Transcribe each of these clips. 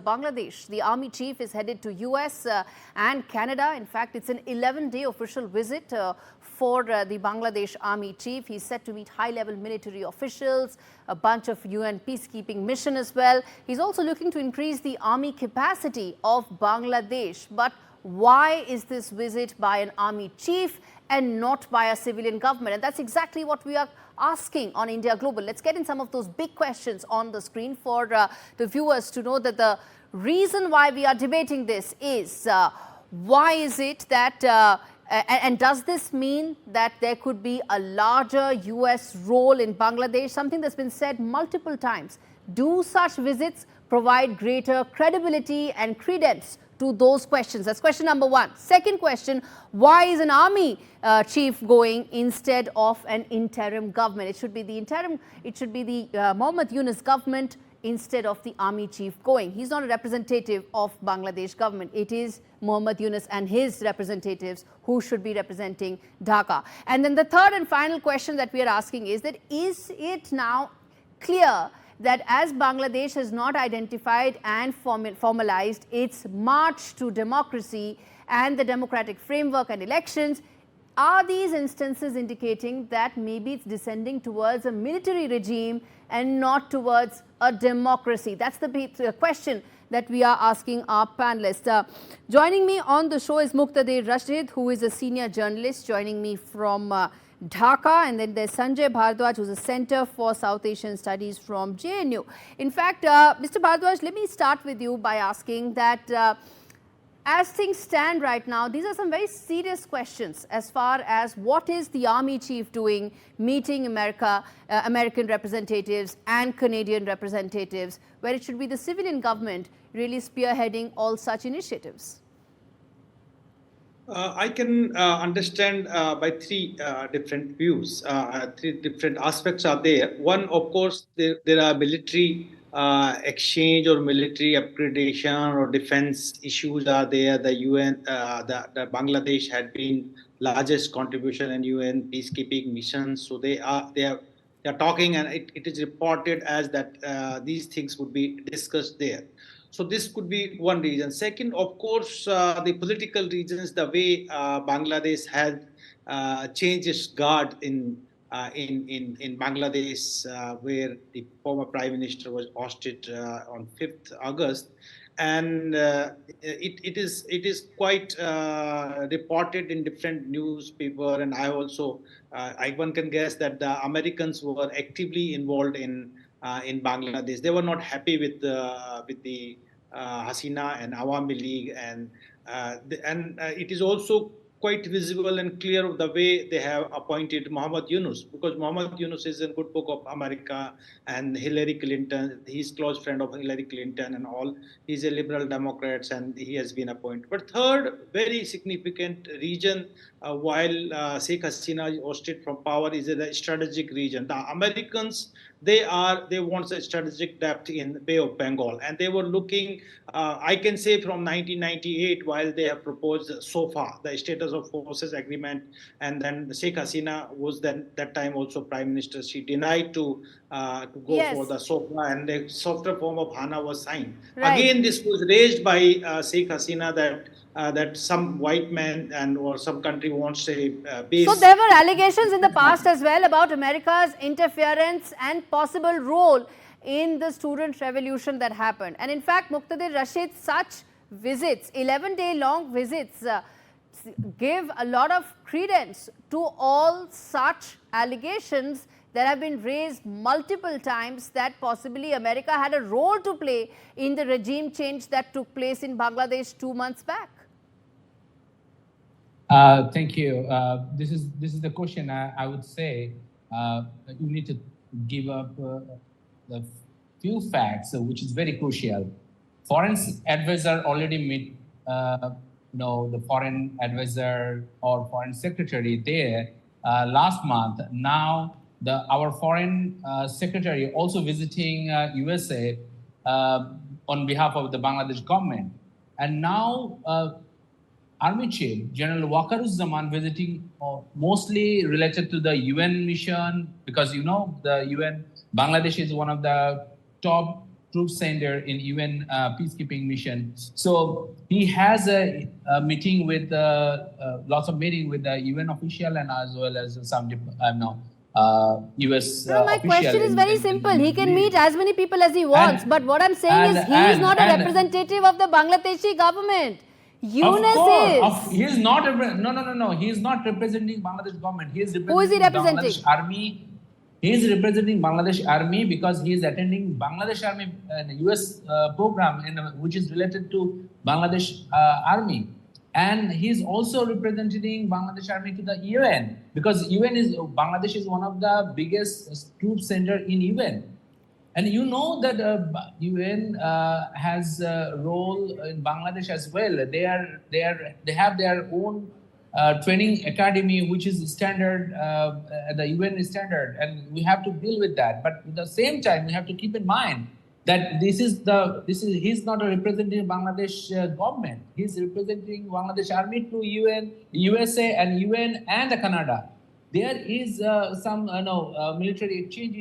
Bangladesh. The army chief is headed to US and Canada. In fact, it's an 11-day official visit for the Bangladesh army chief. He's set to meet high-level military officials, a bunch of UN peacekeeping mission as well. He's also looking to increase the army capacity of Bangladesh. But why is this visit by an army chief and not by a civilian government? And that's exactly what we are asking on India Global. Let's get in some of those big questions on the screen for the viewers to know that the reason why we are debating this is why is it that and does this mean that there could be a larger US role in Bangladesh? Something that's been said multiple times. Do such visits provide greater credibility and credence to those questions? That's question number one. Second question, why is an army chief going instead of an interim government? It should be the Mohammad Yunus government instead of the army chief going. He's not a representative of Bangladesh government. It is Mohammad Yunus and his representatives who should be representing Dhaka. And then the third and final question that we are asking is that is it now clear that as Bangladesh has not identified and formalized its march to democracy and the democratic framework and elections, are these instances indicating that maybe it's descending towards a military regime and not towards a democracy? That's the question that we are asking our panelists. Joining me on the show is Muqtadir Rashid, who is a senior journalist, joining me from Dhaka, and then there's Sanjay Bhardwaj, who's a Center for South Asian Studies from JNU. In fact, Mr. Bhardwaj, let me start with you by asking that as things stand right now, these are some very serious questions as far as what is the army chief doing, meeting American representatives and Canadian representatives, where it should be the civilian government really spearheading all such initiatives. I can understand by three different views. Three different aspects are there. One, of course, there are military exchange or military upgradation or defense issues are there. The UN, the Bangladesh had been largest contribution in UN peacekeeping missions. So they are talking, and it is reported as that these things would be discussed there. So this could be one reason. Second, of course, the political reasons, the way Bangladesh had changed its guard in Bangladesh, where the former Prime Minister was ousted on 5th August. And it is quite reported in different newspaper, and one can guess that the Americans were actively involved in Bangladesh. They were not happy with the Hasina and Awami League, and it is also quite visible and clear of the way they have appointed Mohammad Yunus, because Mohammad Yunus is in good book of America, and Hillary Clinton, he's close friend of Hillary Clinton and all. He's a liberal Democrat, and he has been appointed. But third, very significant region, while Sheikh Hasina is ousted from power, is a strategic region. The Americans, they want a strategic depth in the Bay of Bengal, and they were looking, I can say from 1998, while they have proposed SOFA, the Status of Forces Agreement, and then Sheikh Hasina was that time also Prime Minister. She denied to go for the SOFA, and the softer form of HANA was signed. Right. Again, this was raised by Sheikh Hasina that some white man or some country wants a base. So there were allegations in the past as well about America's interference and possible role in the student revolution that happened. And in fact, Muqtadir Rashid, such visits, 11-day long visits, give a lot of credence to all such allegations that have been raised multiple times that possibly America had a role to play in the regime change that took place in Bangladesh 2 months back. Thank you. This is the question. I would say you need to give up the few facts, which is very crucial. Foreign advisor already meet, the foreign advisor or foreign secretary there last month. Now our foreign secretary also visiting USA on behalf of the Bangladesh government, and now. Army Chief General Waker-Uz-Zaman visiting mostly related to the UN mission, because the UN, Bangladesh is one of the top troop center in UN peacekeeping mission. So he has a meeting with lots of meeting with the UN official and as well as some US No, my official. question is very simple. He can meet as many people as he wants, but what I'm saying is he is not a representative of the Bangladeshi government. Yunus is. He is not. No. He is not representing Bangladesh government. He is representing Who is he representing? Bangladesh Army. He is representing Bangladesh Army because he is attending Bangladesh Army US program which is related to Bangladesh Army. And he is also representing Bangladesh Army to the UN because Bangladesh is one of the biggest troop center in UN. And you know that UN has a role in Bangladesh as well. They have their own training academy, which is standard, the UN standard, and we have to deal with that. But at the same time, we have to keep in mind that he's not a representative Bangladesh government. He's representing Bangladesh Army to UN, USA, and UN and Canada. There is some military exchange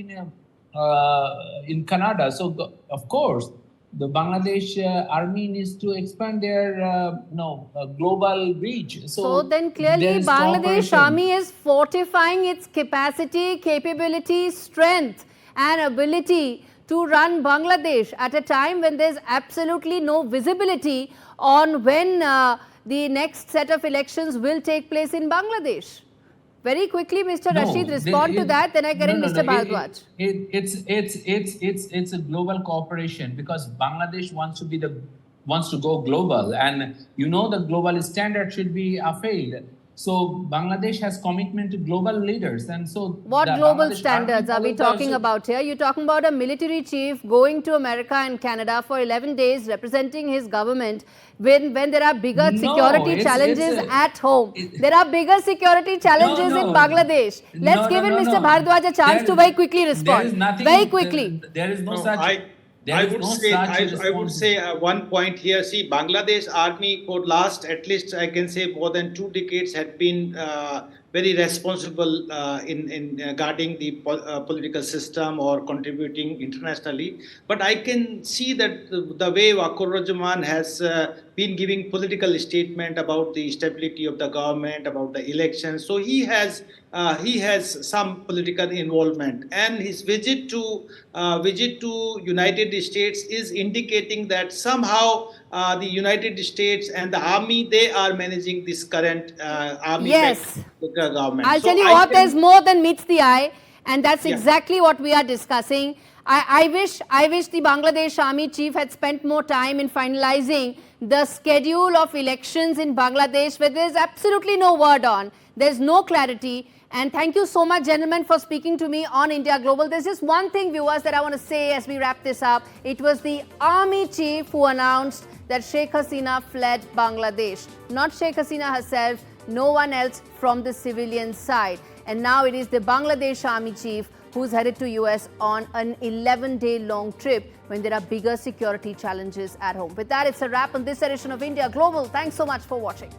in Canada. So of course, the Bangladesh Army needs to expand their global reach. So then clearly Bangladesh Army is fortifying its capacity, capability, strength and ability to run Bangladesh at a time when there's absolutely no visibility on when the next set of elections will take place in Bangladesh. Very quickly, Mr. Rashid, respond to that, then I get in Mr. Bhardwaj. It's a global cooperation because Bangladesh wants to go global, and the global standard should be upheld. So Bangladesh has commitment to global leaders, and so what global standards are we talking about here? You're talking about a military chief going to America and Canada for 11 days representing his government when there are bigger security challenges at home. There are bigger security challenges in Bangladesh. Let's give Mr. Bhardwaj a chance to very quickly respond. Very quickly. There is no such... I would say one point here. See, Bangladesh Army for last at least I can say more than 2 decades had been very responsible in guarding the political system or contributing internationally. But I can see that the way Waker-Uz-Zaman has been giving political statement about the stability of the government, about the elections. So he has some political involvement, and his visit to United States is indicating that somehow the United States and the army, they are managing this current army government. I'll tell you what, there's more than meets the eye, and that's exactly what we are discussing. I wish the Bangladesh Army chief had spent more time in finalizing the schedule of elections in Bangladesh, where there's absolutely no word on. There's no clarity. And thank you so much, gentlemen, for speaking to me on India Global. There's just one thing, viewers, that I want to say as we wrap this up. It was the army chief who announced that Sheikh Hasina fled Bangladesh. Not Sheikh Hasina herself, no one else from the civilian side. And now it is the Bangladesh army chief who's headed to US on an 11-day long trip when there are bigger security challenges at home. With that, it's a wrap on this edition of India Global. Thanks so much for watching.